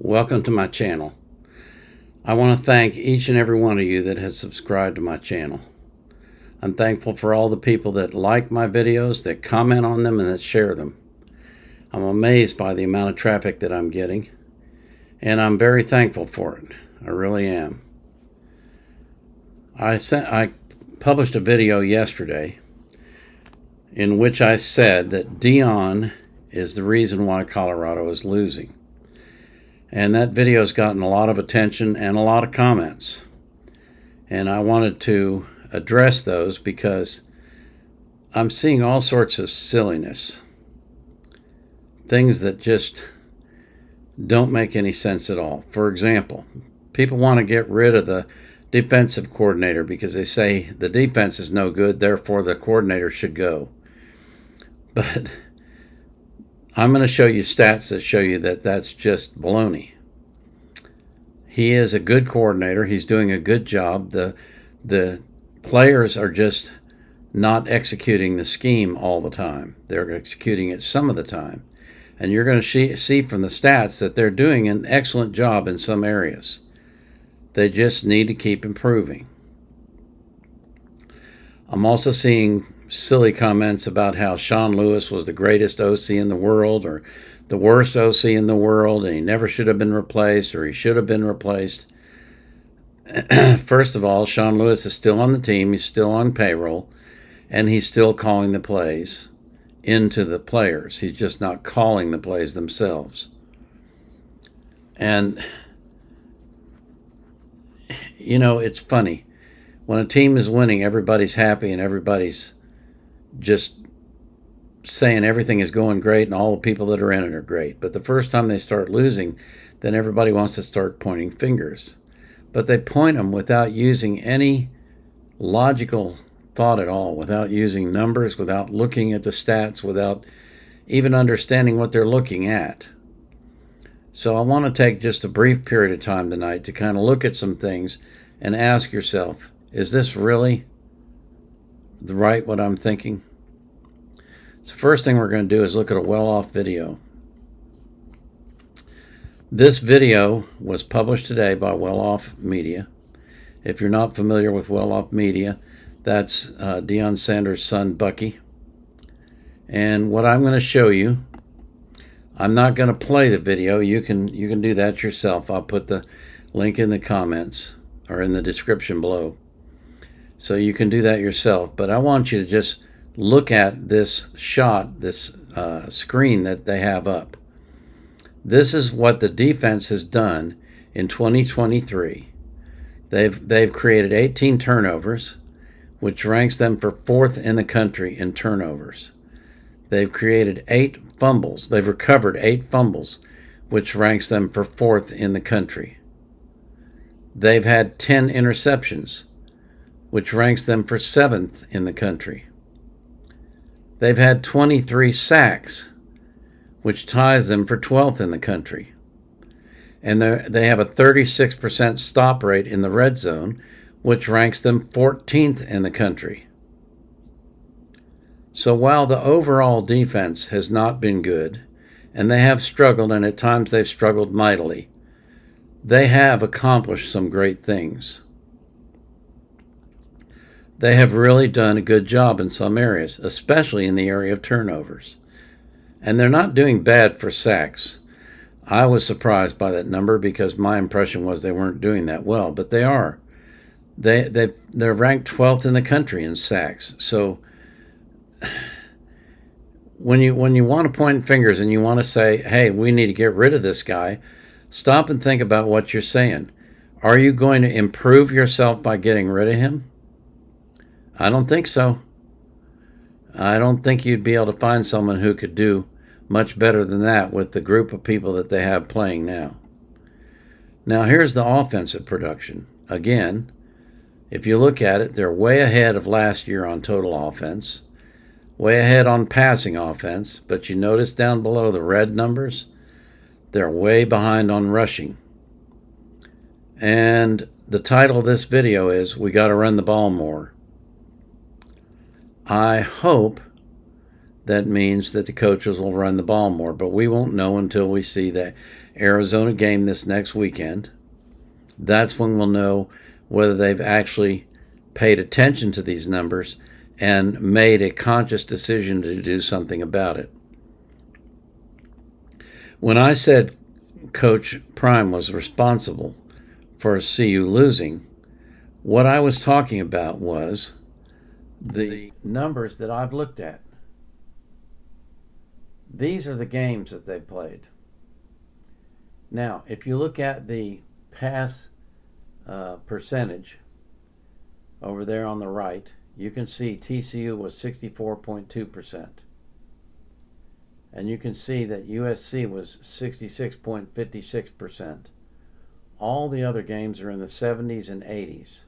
Welcome to my channel. I want to thank each and every one of you that has subscribed to my channel. I'm thankful for all the people that like my videos, that comment on them, and that share them. I'm amazed by the amount of traffic that I'm getting, and I'm very thankful for it. I really am. I published a video yesterday in which I said that Dion is the reason why Colorado is losing. And that video has gotten a lot of attention and a lot of comments. And I wanted to address those because I'm seeing all sorts of silliness. Things that just don't make any sense at all. For example, people want to get rid of the defensive coordinator because they say the defense is no good, therefore the coordinator should go. But I'm going to show you stats that show you that that's just baloney. He is a good coordinator. He's doing a good job. The players are just not executing the scheme all the time. They're executing it some of the time. And you're going to see from the stats that they're doing an excellent job in some areas. They just need to keep improving. I'm also seeing silly comments about how Sean Lewis was the greatest OC in the world or the worst OC in the world, and he never should have been replaced, or he should have been replaced. First of all, Sean Lewis is still on the team. He's still on payroll, and he's still calling the plays into the players. He's just not calling the plays themselves. And, you know, it's funny. When a team is winning, everybody's happy and everybody's just saying everything is going great and all the people that are in it are great. But the first time they start losing, then everybody wants to start pointing fingers. But they point them without using any logical thought at all, without using numbers, without looking at the stats, without even understanding what they're looking at. So I want to take just a brief period of time tonight to kind of look at some things and ask yourself, is this really right what I'm thinking? So first thing we're going to do is look at a well-off video. This video was published today by Well-Off Media. If you're not familiar with Well-Off Media, that's Deion Sanders' son, Bucky. And what I'm going to show you, I'm not going to play the video. You can do that yourself. I'll put the link in the comments or in the description below. So you can do that yourself. But I want you to just look at this shot, this screen that they have up. This is what the defense has done in 2023. They've created 18 turnovers, which ranks them for 4th in the country in turnovers. They've created 8 fumbles. They've recovered 8 fumbles, which ranks them for 4th in the country. They've had 10 interceptions, which ranks them for 7th in the country. They've had 23 sacks, which ties them for 12th in the country. And they have a 36% stop rate in the red zone, which ranks them 14th in the country. So while the overall defense has not been good, and they have struggled, and at times they've struggled mightily, they have accomplished some great things. They have really done a good job in some areas, especially in the area of turnovers. And they're not doing bad for sacks. I was surprised by that number because my impression was they weren't doing that well, but they are. They're ranked 12th in the country in sacks. So when you want to point fingers and you want to say, hey, we need to get rid of this guy, stop and think about what you're saying. Are you going to improve yourself by getting rid of him? I don't think so. I don't think you'd be able to find someone who could do much better than that with the group of people that they have playing now. Now here's the offensive production. Again, if you look at it, they're way ahead of last year on total offense, way ahead on passing offense, but you notice down below the red numbers, they're way behind on rushing. And the title of this video is, We Got to Run the Ball More. I hope that means that the coaches will run the ball more. But we won't know until we see the Arizona game this next weekend. That's when we'll know whether they've actually paid attention to these numbers and made a conscious decision to do something about it. When I said Coach Prime was responsible for CU losing, what I was talking about was the numbers that I've looked at. These are the games that they played. Now, if you look at the pass percentage over there on the right, you can see TCU was 64.2%. And you can see that USC was 66.56%. All the other games are in the 70s and 80s.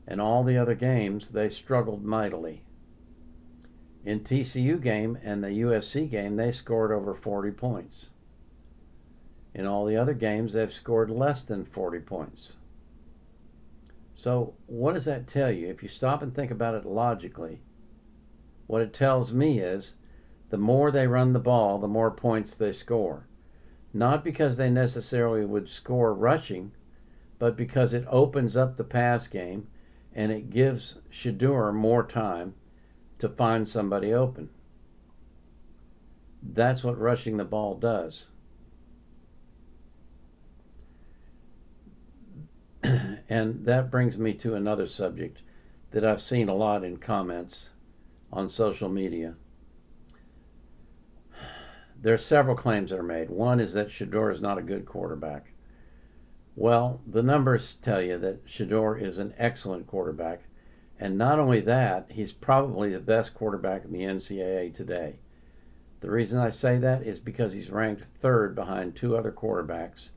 And all the other games, they struggled mightily. In TCU game and the USC game, they scored over 40 points. In all the other games, they've scored less than 40 points. So what does that tell you? If you stop and think about it logically, what it tells me is the more they run the ball, the more points they score. Not because they necessarily would score rushing, but because it opens up the pass game and it gives Shedeur more time to find somebody open. That's what rushing the ball does. And that brings me to another subject that I've seen a lot in comments on social media. There are several claims that are made. One is that Shedeur is not a good quarterback. Well, the numbers tell you that Shedeur is an excellent quarterback. And not only that, he's probably the best quarterback in the NCAA today. The reason I say that is because he's ranked third behind two other quarterbacks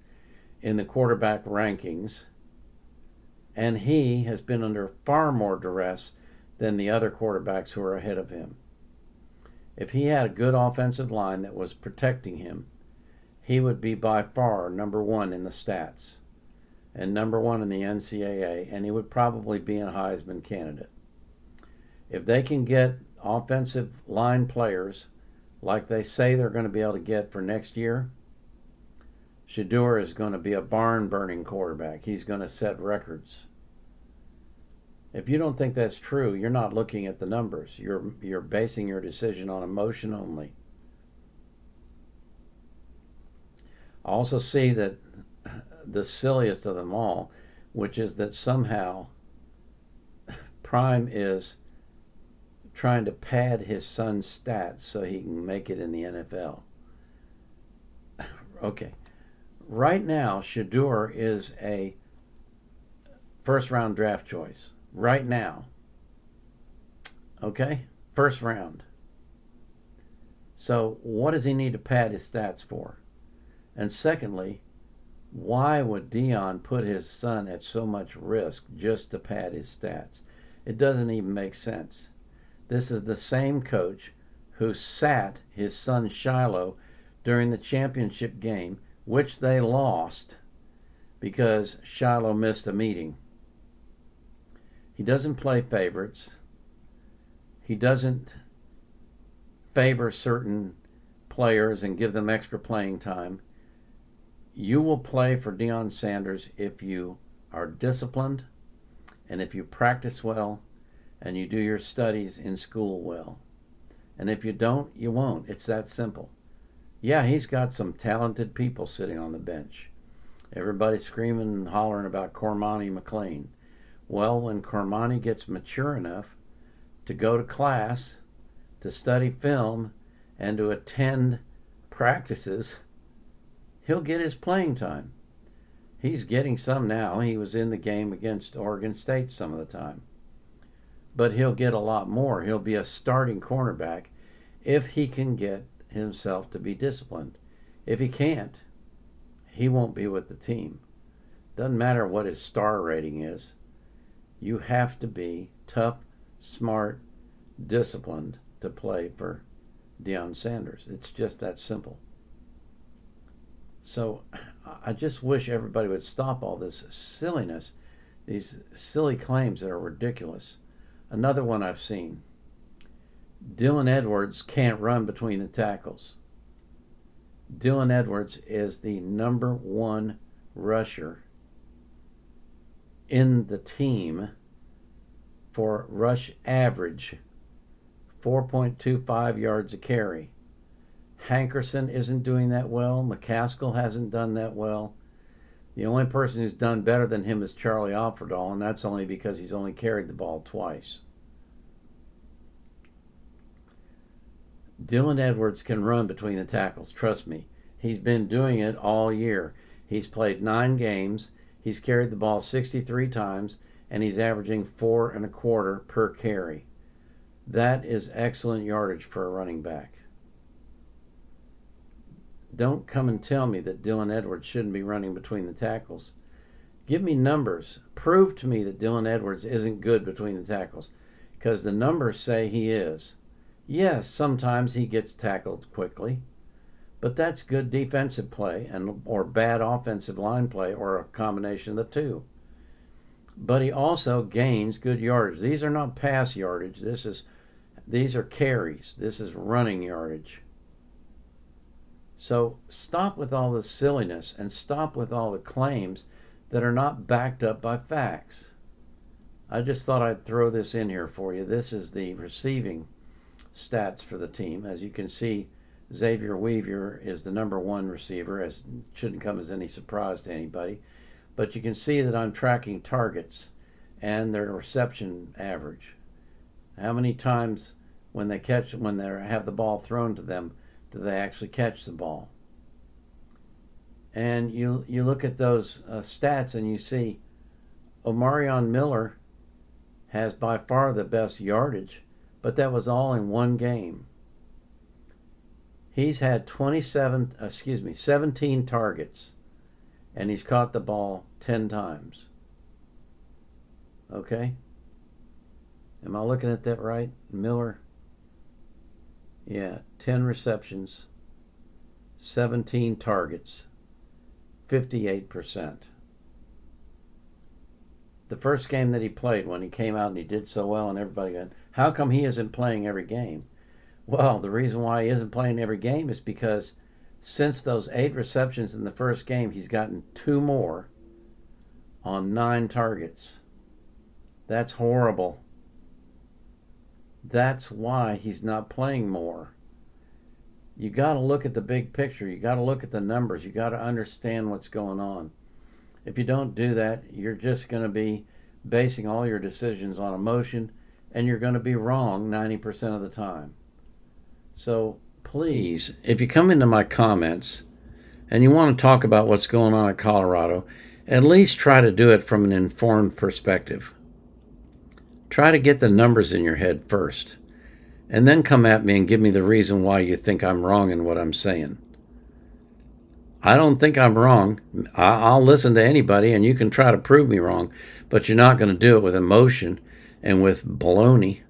in the quarterback rankings. And he has been under far more duress than the other quarterbacks who are ahead of him. If he had a good offensive line that was protecting him, he would be by far number one in the stats and number one in the NCAA, and he would probably be a Heisman candidate. If they can get offensive line players like they say they're going to be able to get for next year, Shedeur is going to be a barn-burning quarterback. He's going to set records. If you don't think that's true, you're not looking at the numbers. You're basing your decision on emotion only. I also see that the silliest of them all, which is that somehow Prime is trying to pad his son's stats so he can make it in the NFL. Okay. Right now, Shedeur is a first-round draft choice. Right now. Okay? First round. So what does he need to pad his stats for? And secondly, why would Deion put his son at so much risk just to pad his stats? It doesn't even make sense. This is the same coach who sat his son Shiloh during the championship game, which they lost because Shiloh missed a meeting. He doesn't play favorites. He doesn't favor certain players and give them extra playing time. You will play for Deion Sanders if you are disciplined and if you practice well and you do your studies in school well. And if you don't, you won't. It's that simple. Yeah, he's got some talented people sitting on the bench. Everybody's screaming and hollering about Cormani McLean. Well, when Cormani gets mature enough to go to class, to study film, and to attend practices, he'll get his playing time. He's getting some now. He was in the game against Oregon State some of the time. But he'll get a lot more. He'll be a starting cornerback if he can get himself to be disciplined. If he can't, he won't be with the team. Doesn't matter what his star rating is. You have to be tough, smart, disciplined to play for Deion Sanders. It's just that simple. So I just wish everybody would stop all this silliness, these silly claims that are ridiculous. Another one I've seen. Dylan Edwards can't run between the tackles. Dylan Edwards is the number one rusher in the team for rush average, 4.25 yards a carry. Hankerson isn't doing that well. McCaskill hasn't done that well. The only person who's done better than him is Charlie Offerdahl, and that's only because he's only carried the ball twice. Dylan Edwards can run between the tackles, trust me. He's been doing it all year. He's played 9 games, he's carried the ball 63 times, and he's averaging 4.25 per carry. That is excellent yardage for a running back. Don't come and tell me that Dylan Edwards shouldn't be running between the tackles. Give me numbers. Prove to me that Dylan Edwards isn't good between the tackles, because the numbers say he is. Yes, sometimes he gets tackled quickly, but that's good defensive play or bad offensive line play, or a combination of the two. But he also gains good yardage. These are not pass yardage. These are carries. This is running yardage. So stop with all the silliness and stop with all the claims that are not backed up by facts. I just thought I'd throw this in here for you. This is the receiving stats for the team. As you can see, Xavier Weaver is the number one receiver, as shouldn't come as any surprise to anybody. But you can see that I'm tracking targets and their reception average. How many times when they have the ball thrown to them do they actually catch the ball? And you look at those stats and you see Omarion Miller has by far the best yardage, but that was all in one game. He's had 17 targets, and he's caught the ball 10 times. Okay? Am I looking at that right? Miller? Yeah, 10 receptions, 17 targets, 58%. The first game that he played, when he came out and he did so well and everybody got, how come he isn't playing every game? Well, the reason why he isn't playing every game is because since those 8 receptions in the first game, he's gotten 2 more on 9 targets. That's horrible. That's why he's not playing more. You got to look at the big picture. You got to look at the numbers. You got to understand what's going on. If you don't do that, you're just going to be basing all your decisions on emotion, and you're going to be wrong 90% of the time. So please, if you come into my comments and you want to talk about what's going on in Colorado, at least try to do it from an informed perspective. Try to get the numbers in your head first, and then come at me and give me the reason why you think I'm wrong in what I'm saying. I don't think I'm wrong. I'll listen to anybody, and you can try to prove me wrong, but you're not going to do it with emotion and with baloney.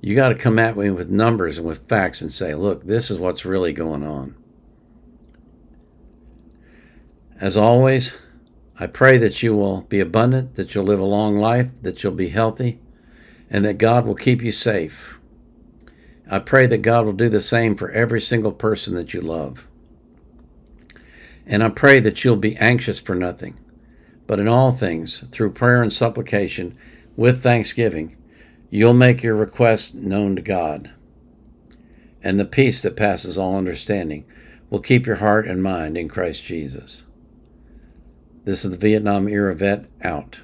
You got to come at me with numbers and with facts and say, look, this is what's really going on. As always, I pray that you will be abundant, that you'll live a long life, that you'll be healthy, and that God will keep you safe. I pray that God will do the same for every single person that you love. And I pray that you'll be anxious for nothing, but in all things, through prayer and supplication, with thanksgiving, you'll make your requests known to God. And the peace that passes all understanding will keep your heart and mind in Christ Jesus. This is the Vietnam Era Vet, out.